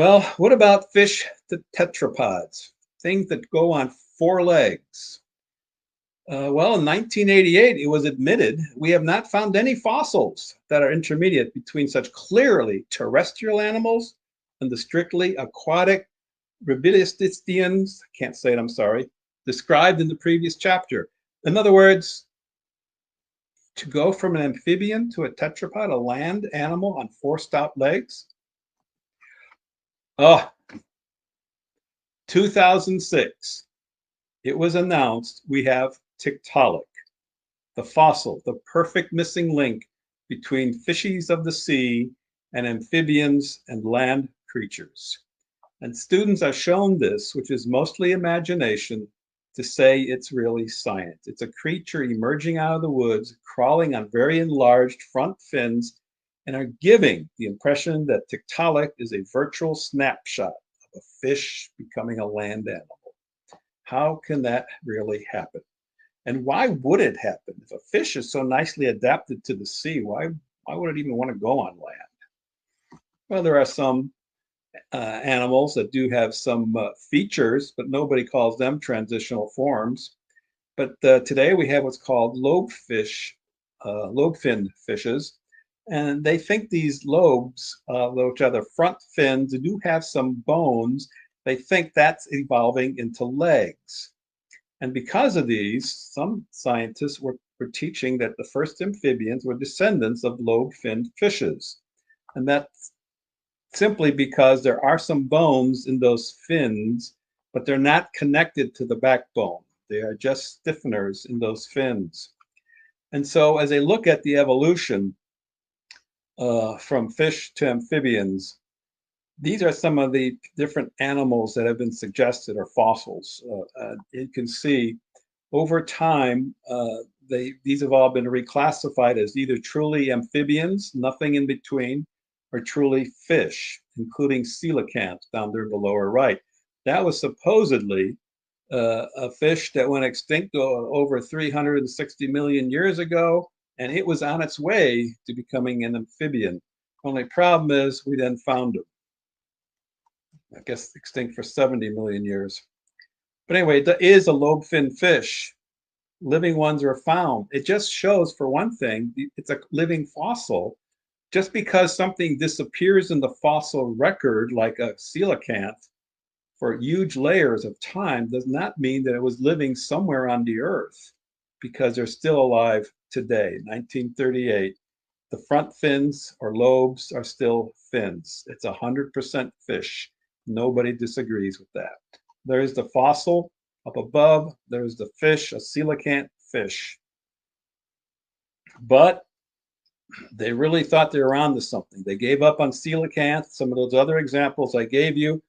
Well, what about fish tetrapods, things that go on four legs? Well, in 1988, it was admitted we have not found any fossils that are intermediate between such clearly terrestrial animals and the strictly aquatic Ribidestians, can't say it, I'm sorry, described in the previous chapter. In other words, to go from an amphibian to a tetrapod, a land animal on four stout legs. Oh, 2006, it was announced we have Tiktaalik, the fossil, the perfect missing link between fishes of the sea and amphibians and land creatures. And students are shown this, which is mostly imagination, to say it's really science. It's a creature emerging out of the woods, crawling on very enlarged front fins, and are giving the impression that Tiktaalik is a virtual snapshot of a fish becoming a land animal. How can that really happen? And why would it happen? If a fish is so nicely adapted to the sea, why would it even want to go on land? Well, there are some animals that do have some features, but nobody calls them transitional forms. But today we have what's called lobe-finned fishes. And they think these lobes, which are the front fins, do have some bones. They think that's evolving into legs. And because of these, some scientists were teaching that the first amphibians were descendants of lobe-finned fishes. And that's simply because there are some bones in those fins, but they're not connected to the backbone. They are just stiffeners in those fins. And so as they look at the evolution from fish to amphibians, these are some of the different animals that have been suggested are fossils. You can see over time, these have all been reclassified as either truly amphibians, nothing in between, or truly fish, including coelacanths down there in the lower right. That was supposedly a fish that went extinct over 360 million years ago, and it was on its way to becoming an amphibian. Only problem is we then found them. I guess extinct for 70 million years. But anyway, there is a lobe-finned fish. Living ones are found. It just shows, for one thing, it's a living fossil. Just because something disappears in the fossil record, like a coelacanth, for huge layers of time, does not mean that it was living somewhere on the earth, because they're still alive today. 1938, the front fins or lobes are still fins. It's 100% fish. Nobody disagrees with that. There's the fossil up above. There's the fish, a coelacanth fish. But they really thought they were onto something. They gave up on coelacanth, some of those other examples I gave you.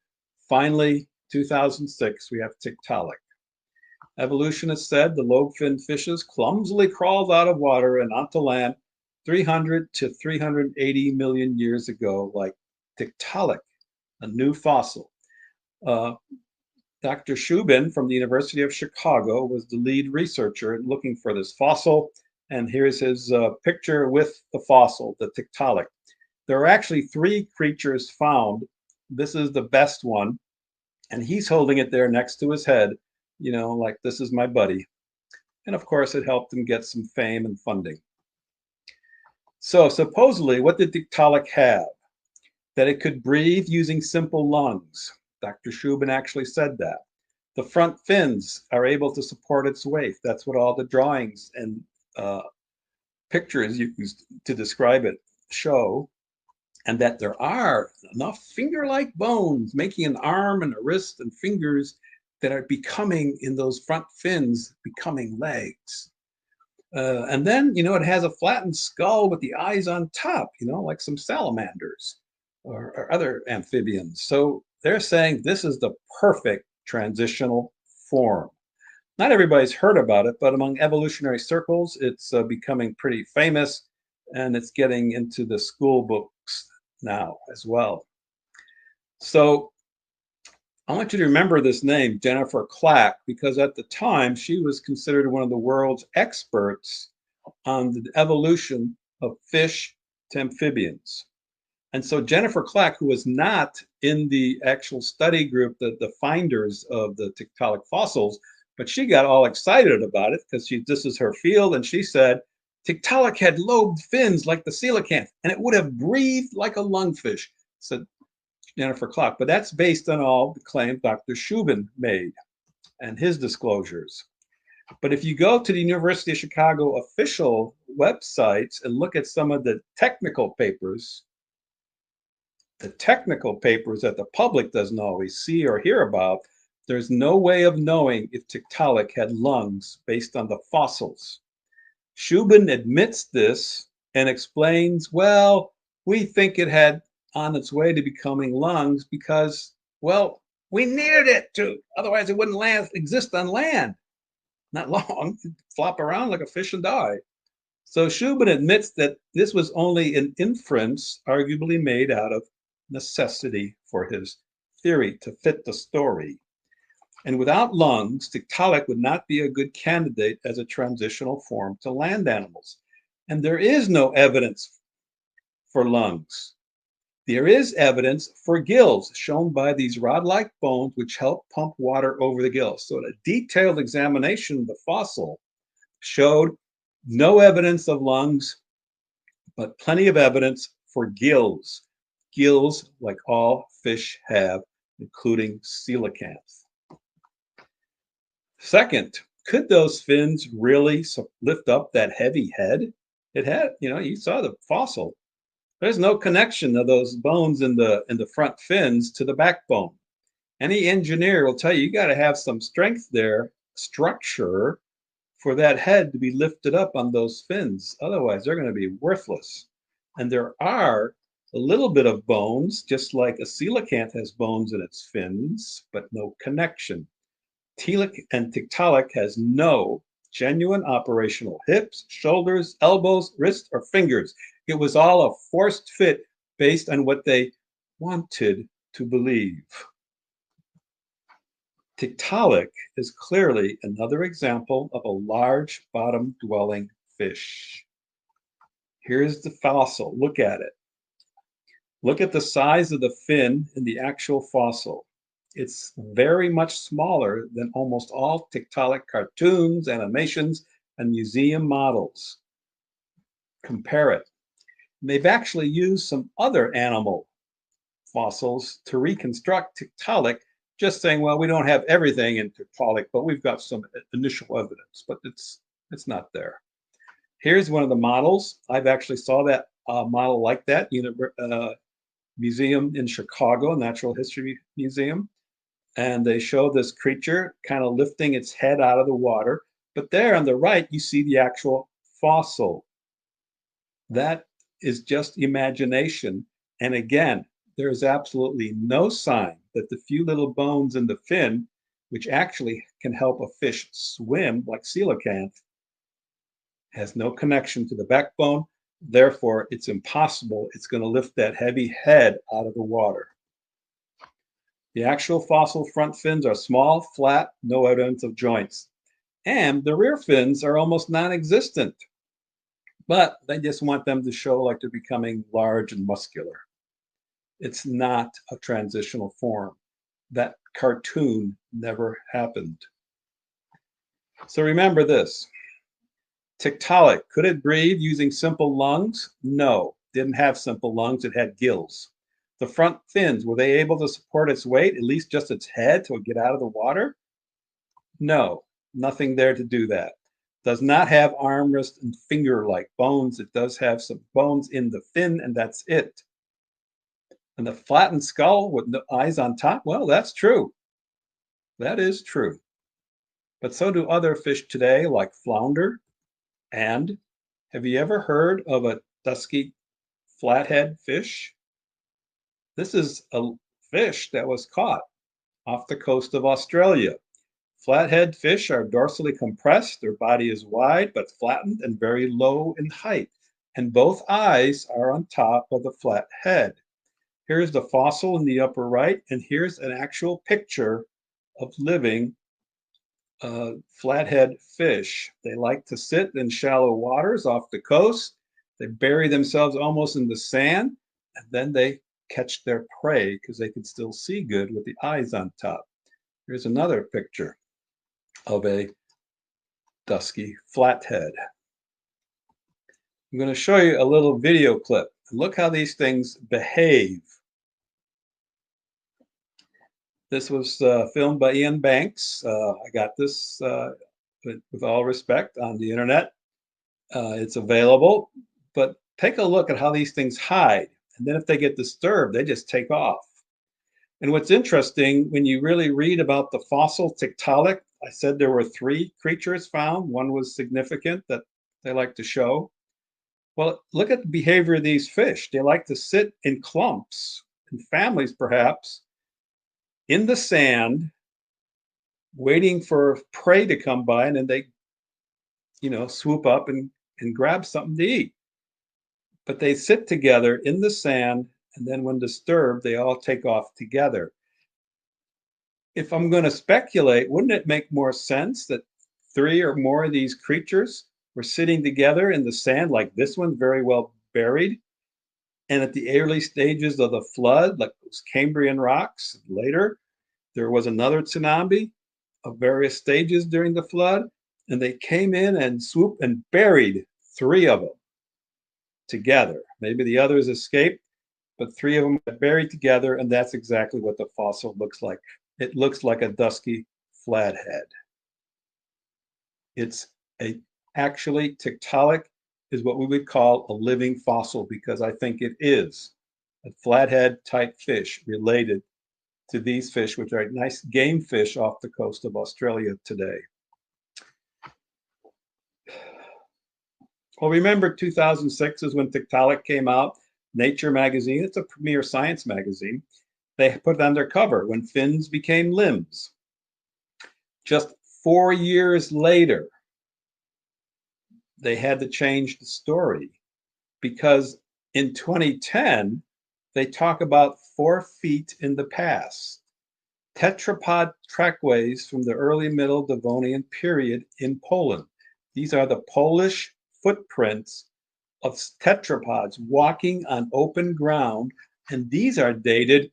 Finally, 2006, we have Tiktaalik. Evolutionists said the lobe-finned fishes clumsily crawled out of water and onto land 300 to 380 million years ago, like Tiktaalik, a new fossil. Dr. Shubin from the University of Chicago was the lead researcher looking for this fossil. And here's his picture with the fossil, the Tiktaalik. There are actually three creatures found. This is the best one. And he's holding it there next to his head, you know, like, this is my buddy. And of course, it helped him get some fame and funding. So supposedly, what did Tiktaalik have? That it could breathe using simple lungs. Dr. Shubin actually said that. The front fins are able to support its weight. That's what all the drawings and pictures used to describe it show. And that there are enough finger-like bones making an arm and a wrist and fingers that are becoming, in those front fins, becoming legs. And then, you know, it has a flattened skull with the eyes on top, you know, like some salamanders or other amphibians. So they're saying this is the perfect transitional form. Not everybody's heard about it, but among evolutionary circles, it's becoming pretty famous, and it's getting into the school books now as well. So I want you to remember this name, Jennifer Clack, because at the time she was considered one of the world's experts on the evolution of fish to amphibians. And so Jennifer Clack, who was not in the actual study group, the finders of the Tiktaalik fossils, but she got all excited about it because this is her field, and she said Tiktaalik had lobed fins like the coelacanth, and it would have breathed like a lungfish, said Jennifer Clack. But that's based on all the claims Dr. Shubin made and his disclosures. But if you go to the University of Chicago official websites and look at some of the technical papers that the public doesn't always see or hear about, there's no way of knowing if Tiktaalik had lungs based on the fossils. Shubin admits this and explains, well, we think it had on its way to becoming lungs because, well, we needed it to, otherwise it wouldn't exist on land. Not long, it'd flop around like a fish and die. So Shubin admits that this was only an inference, arguably made out of necessity for his theory to fit the story. And without lungs, Tiktaalik would not be a good candidate as a transitional form to land animals. And there is no evidence for lungs. There is evidence for gills, shown by these rod-like bones which help pump water over the gills. So a detailed examination of the fossil showed no evidence of lungs, but plenty of evidence for gills. Gills like all fish have, including coelacanths. Second, could those fins really lift up that heavy head? It had, you saw the fossil. There's no connection of those bones in the front fins to the backbone. Any engineer will tell you got to have some strength there, structure, for that head to be lifted up on those fins. Otherwise, they're going to be worthless. And there are a little bit of bones, just like a coelacanth has bones in its fins, but no connection. And Tiktaalik has no genuine operational hips, shoulders, elbows, wrists, or fingers. It was all a forced fit based on what they wanted to believe. Tiktaalik is clearly another example of a large bottom-dwelling fish. Here's the fossil. Look at it. Look at the size of the fin in the actual fossil. It's very much smaller than almost all Tiktaalik cartoons, animations, and museum models. Compare it. They've actually used some other animal fossils to reconstruct Tiktaalik, just saying, well, we don't have everything in Tiktaalik, but we've got some initial evidence, but it's not there. Here's one of the models. I've actually saw that model like that museum in Chicago, Natural History Museum. And they show this creature kind of lifting its head out of the water. But there on the right, you see the actual fossil. That is just imagination. And again, there is absolutely no sign that the few little bones in the fin, which actually can help a fish swim like coelacanth, has no connection to the backbone. Therefore, it's impossible. It's going to lift that heavy head out of the water. The actual fossil front fins are small, flat, no evidence of joints. And the rear fins are almost non-existent. But they just want them to show like they're becoming large and muscular. It's not a transitional form. That cartoon never happened. So remember this. Tiktaalik, could it breathe using simple lungs? No, didn't have simple lungs, it had gills. The front fins, were they able to support its weight, at least just its head, to get out of the water? No, nothing there to do that. Does not have arm, wrist, and finger-like bones. It does have some bones in the fin, and that's it. And the flattened skull with the eyes on top, well, that's true. That is true. But so do other fish today, like flounder. And have you ever heard of a dusky flathead fish? This is a fish that was caught off the coast of Australia. Flathead fish are dorsally compressed. Their body is wide but flattened and very low in height. And both eyes are on top of the flat head. Here's the fossil in the upper right, and here's an actual picture of living flathead fish. They like to sit in shallow waters off the coast. They bury themselves almost in the sand. and then they catch their prey because they can still see good with the eyes on top. Here's another picture of a dusky flathead. I'm going to show you a little video clip. Look how these things behave. This was filmed by Ian Banks. I got this, with all respect, on the internet. It's available, but take a look at how these things hide. And then if they get disturbed, they just take off. And what's interesting, when you really read about the fossil Tiktaalik, I said there were 3 creatures found. One was significant that they like to show. Well, look at the behavior of these fish. They like to sit in clumps, in families perhaps, in the sand, waiting for prey to come by, and then they, swoop up and grab something to eat. But they sit together in the sand, and then when disturbed, they all take off together. If I'm going to speculate, wouldn't it make more sense that 3 or more of these creatures were sitting together in the sand, like this one, very well buried? And at the early stages of the flood, like those Cambrian rocks, later, there was another tsunami of various stages during the flood, and they came in and swooped and buried 3 of them together. Maybe the others escaped, but 3 of them got buried together, and that's exactly what the fossil looks like. It looks like a dusky flathead. It's actually, Tiktaalik is what we would call a living fossil, because I think it is a flathead type fish related to these fish, which are nice game fish off the coast of Australia today. Well, remember 2006 is when Tiktaalik came out. Nature magazine, it's a premier science magazine. They put it on their cover when fins became limbs. Just 4 years later, they had to change the story, because in 2010, they talk about 4 feet in the past. Tetrapod trackways from the early Middle Devonian period in Poland. These are the Polish footprints of tetrapods walking on open ground, and these are dated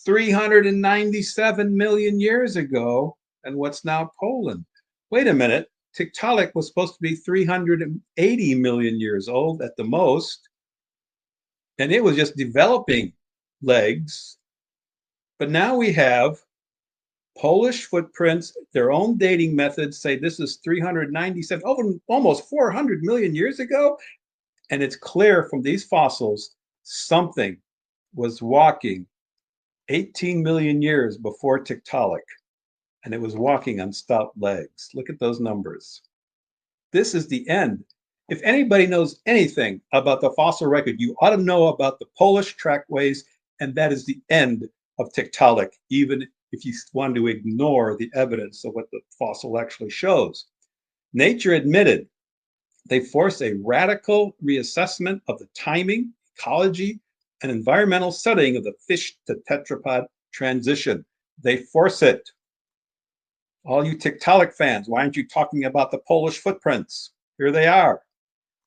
397 million years ago, and what's now Poland. Wait a minute, Tiktaalik was supposed to be 380 million years old at the most, and it was just developing legs. But now we have Polish footprints, their own dating methods say this is 397, almost 400 million years ago. And it's clear from these fossils, something was walking 18 million years before Tiktaalik, and it was walking on stout legs. Look at those numbers. This is the end. If anybody knows anything about the fossil record, you ought to know about the Polish trackways, and that is the end of Tiktaalik, even if you want to ignore the evidence of what the fossil actually shows. Nature admitted they force a radical reassessment of the timing, ecology, and environmental setting of the fish to tetrapod transition. They force it. All you Tiktaalik fans, why aren't you talking about the Polish footprints? Here they are.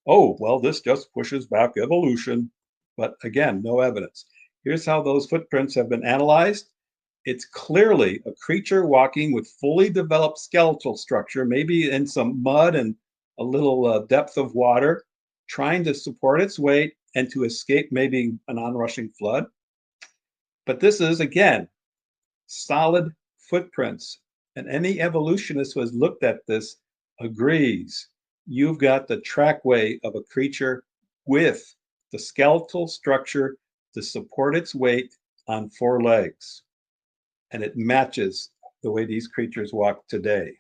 Oh, well, this just pushes back evolution. But again, no evidence. Here's how those footprints have been analyzed. It's clearly a creature walking with fully developed skeletal structure, maybe in some mud and a little depth of water, trying to support its weight and to escape maybe an onrushing flood. But this is, again, solid footprints. And any evolutionist who has looked at this agrees. You've got the trackway of a creature with the skeletal structure to support its weight on 4 legs. And it matches the way these creatures walk today.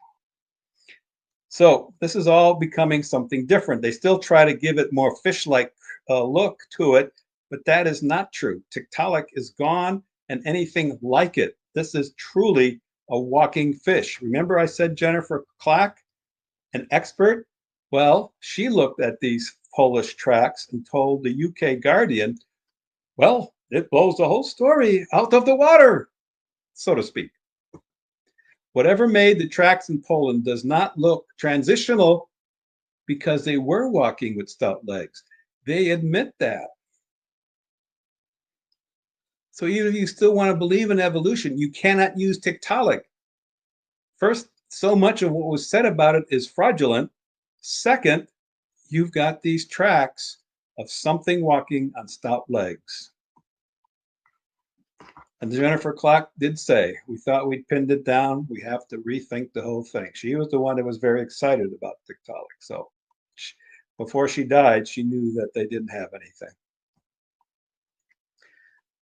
So this is all becoming something different. They still try to give it more fish-like look to it, but that is not true. Tiktaalik is gone, and anything like it. This is truly a walking fish. Remember I said Jennifer Clack, an expert? Well, she looked at these Polish tracks and told the UK Guardian, well, it blows the whole story out of the water, so to speak. Whatever made the tracks in Poland does not look transitional, because they were walking with stout legs. They admit that. So even if you still want to believe in evolution, you cannot use Tiktaalik. First, so much of what was said about it is fraudulent. Second, you've got these tracks of something walking on stout legs. And Jennifer Clark did say, we thought we'd pinned it down. We have to rethink the whole thing. She was the one that was very excited about Tiktaalik. So before she died, she knew that they didn't have anything.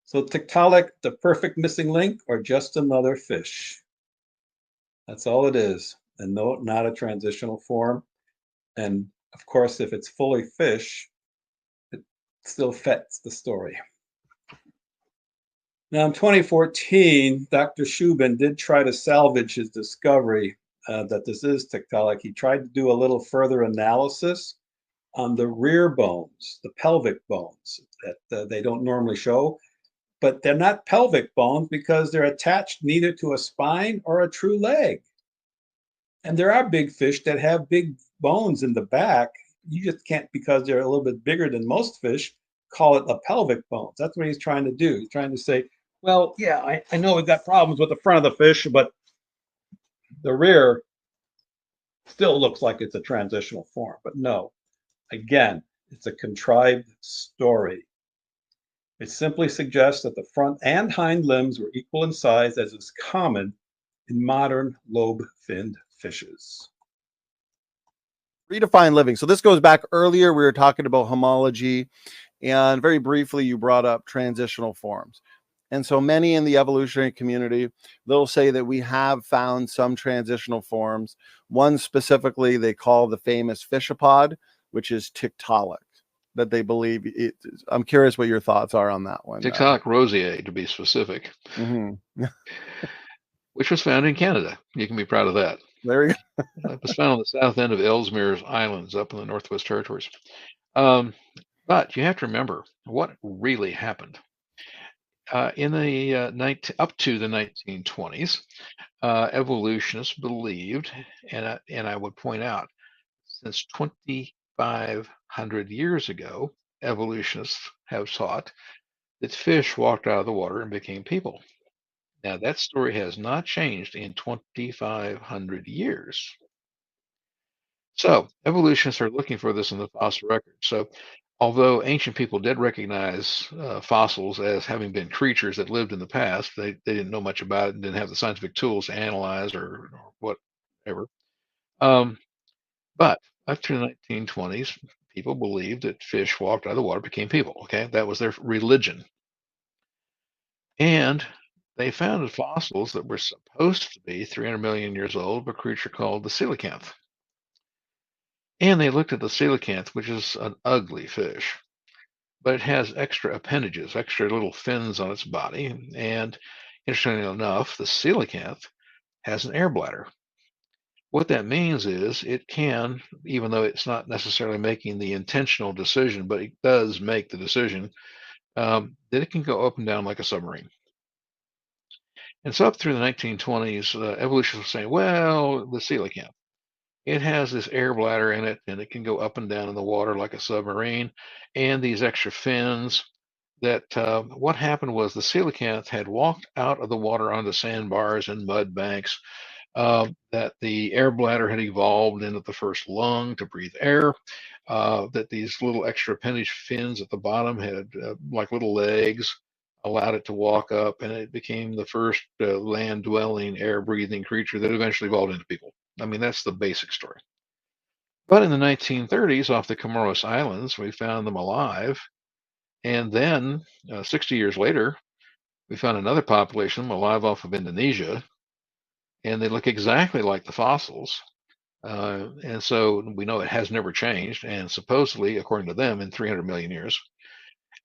So Tiktaalik, the perfect missing link, or just another fish? That's all it is. And no, not a transitional form. And of course, if it's fully fish, it still fits the story. Now, in 2014, Dr. Shubin did try to salvage his discovery that this is Tiktaalik. He tried to do a little further analysis on the rear bones, the pelvic bones that they don't normally show. But they're not pelvic bones because they're attached neither to a spine or a true leg. And there are big fish that have big bones in the back. You just can't, because they're a little bit bigger than most fish, call it a pelvic bones. That's what he's trying to do. He's trying to say, well, yeah, I know we've got problems with the front of the fish, but the rear still looks like it's a transitional form. But no, again, it's a contrived story. It simply suggests that the front and hind limbs were equal in size, as is common in modern lobe-finned fishes. Redefine living. So this goes back earlier. We were talking about homology, and very briefly, you brought up transitional forms. And so many in the evolutionary community, they'll say that we have found some transitional forms. One specifically they call the famous fishapod, which is Tiktaalik, that they believe it is. I'm curious what your thoughts are on that one. Tiktaalik rosier, to be specific, which was found in Canada. You can be proud of that. There you go. It was found on the south end of Ellesmere's Islands up in the Northwest Territories. But you have to remember what really happened. In the up to the 1920s, evolutionists believed, and I would point out, since 2,500 years ago, evolutionists have taught that fish walked out of the water and became people. Now, that story has not changed in 2,500 years. So, evolutionists are looking for this in the fossil record. So, although ancient people did recognize fossils as having been creatures that lived in the past, they didn't know much about it and didn't have the scientific tools to analyze or whatever. But up to the 1920s, people believed that fish walked out of the water, became people. Okay, that was their religion. And they found fossils that were supposed to be 300 million years old of a creature called the coelacanth. And they looked at the coelacanth, which is an ugly fish, but it has extra appendages, extra little fins on its body. And interestingly enough, the coelacanth has an air bladder. What that means is it can, even though it's not necessarily making the intentional decision, but it does make the decision, that it can go up and down like a submarine. And so up through the 1920s, evolutionists were saying, well, the coelacanth, it has this air bladder in it, and it can go up and down in the water like a submarine, and these extra fins. That what happened was the coelacanth had walked out of the water onto sandbars and mud banks, that the air bladder had evolved into the first lung to breathe air, that these little extra appendage fins at the bottom had like little legs, allowed it to walk up, and it became the first land-dwelling, air-breathing creature that eventually evolved into people. I mean, that's the basic story. But in the 1930s, off the Comoros Islands, we found them alive. And then 60 years later, we found another population alive off of Indonesia. And they look exactly like the fossils. And so we know it has never changed. And supposedly, according to them, in 300 million years.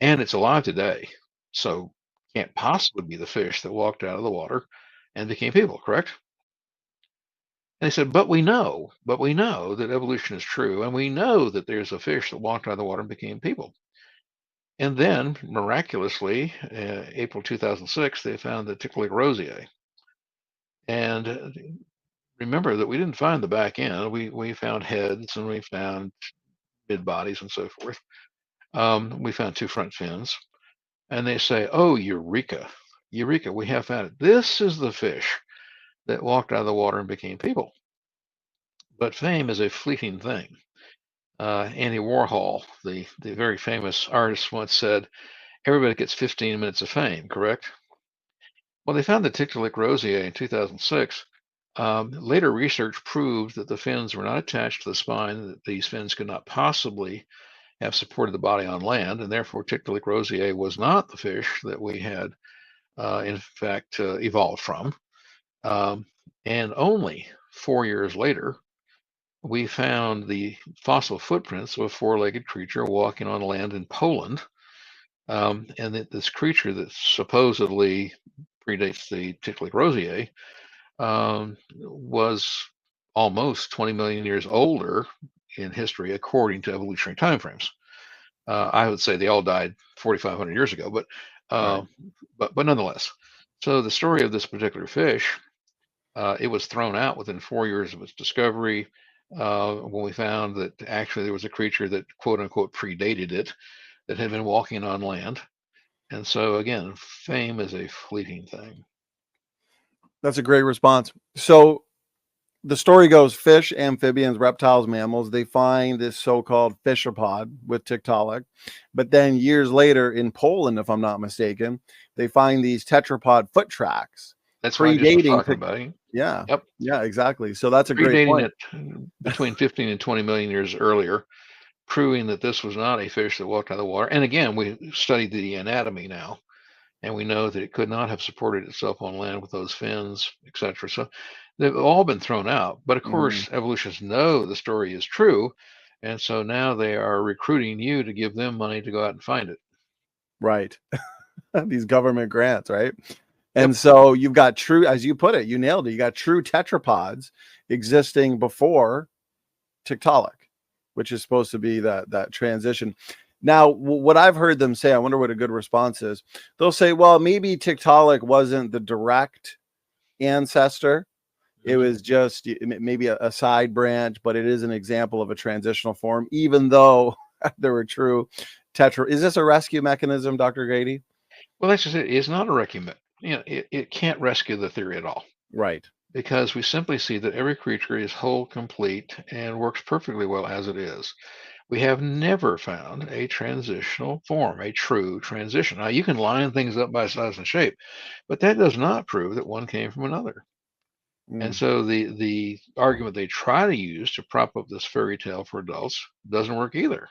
And it's alive today. So can't possibly be the fish that walked out of the water and became people, correct? And they said, but we know that evolution is true, and we know that there's a fish that walked out of the water and became people. And then, miraculously, April 2006, they found the Tiktaalik rosier. And remember that we didn't find the back end. We found heads, and we found mid bodies and so forth. We found two front fins. and they say, "Oh, eureka, eureka! We have found it. This is the fish that walked out of the water and became people." But fame is a fleeting thing. Andy Warhol, the very famous artist, once said, "Everybody gets 15 minutes of fame." Correct? Well, they found the Tiktaalik rosier in 2006. Later research proved that the fins were not attached to the spine, that these fins could not possibly have supported the body on land, and therefore Tiktaalik rosier was not the fish that we had, in fact, evolved from. And only 4 years later, we found the fossil footprints of a four-legged creature walking on land in Poland. And that this creature that supposedly predates the Tiktaalik rosier was almost 20 million years older in history, according to evolutionary timeframes. I would say they all died 4,500 years ago, Right. but nonetheless. So the story of this particular fish, it was thrown out within 4 years of its discovery, when we found that actually there was a creature that quote unquote predated it, that had been walking on land. And so again, fame is a fleeting thing. That's a great response. So the story goes fish, amphibians, reptiles, mammals, they find this so-called fishapod with Tiktaalik. But then years later in Poland, if I'm not mistaken, they find these tetrapod foot tracks. That's what I just was predating talking about. Yeah. Yep. Yeah, exactly. So that's a great Predating point. it between 15 and 20 million years earlier, proving that this was not a fish that walked out of the water. And again, we studied the anatomy now, and we know that it could not have supported itself on land with those fins, etc. So they've all been thrown out. But of course, evolutionists know the story is true, and so now they are recruiting you to give them money to go out and find it. Right. These government grants, right? And Yep. so you've got true, as you put it, you nailed it. You got true tetrapods existing before Tiktaalik, which is supposed to be that transition. Now, what I've heard them say, I wonder what a good response is. They'll say, well, maybe Tiktaalik wasn't the direct ancestor. It was just maybe a side branch, but it is an example of a transitional form, even though there were true tetra. Is this a rescue mechanism, Dr. Grady? Well, that's just it. It's not a rescue. It can't rescue the theory at all, Right. because we simply see that every creature is whole, complete, and works perfectly well as it is. We have never found a transitional form, a true transition. Now, you can line things up by size and shape, but that does not prove that one came from another. And so the argument they try to use to prop up this fairy tale for adults doesn't work either.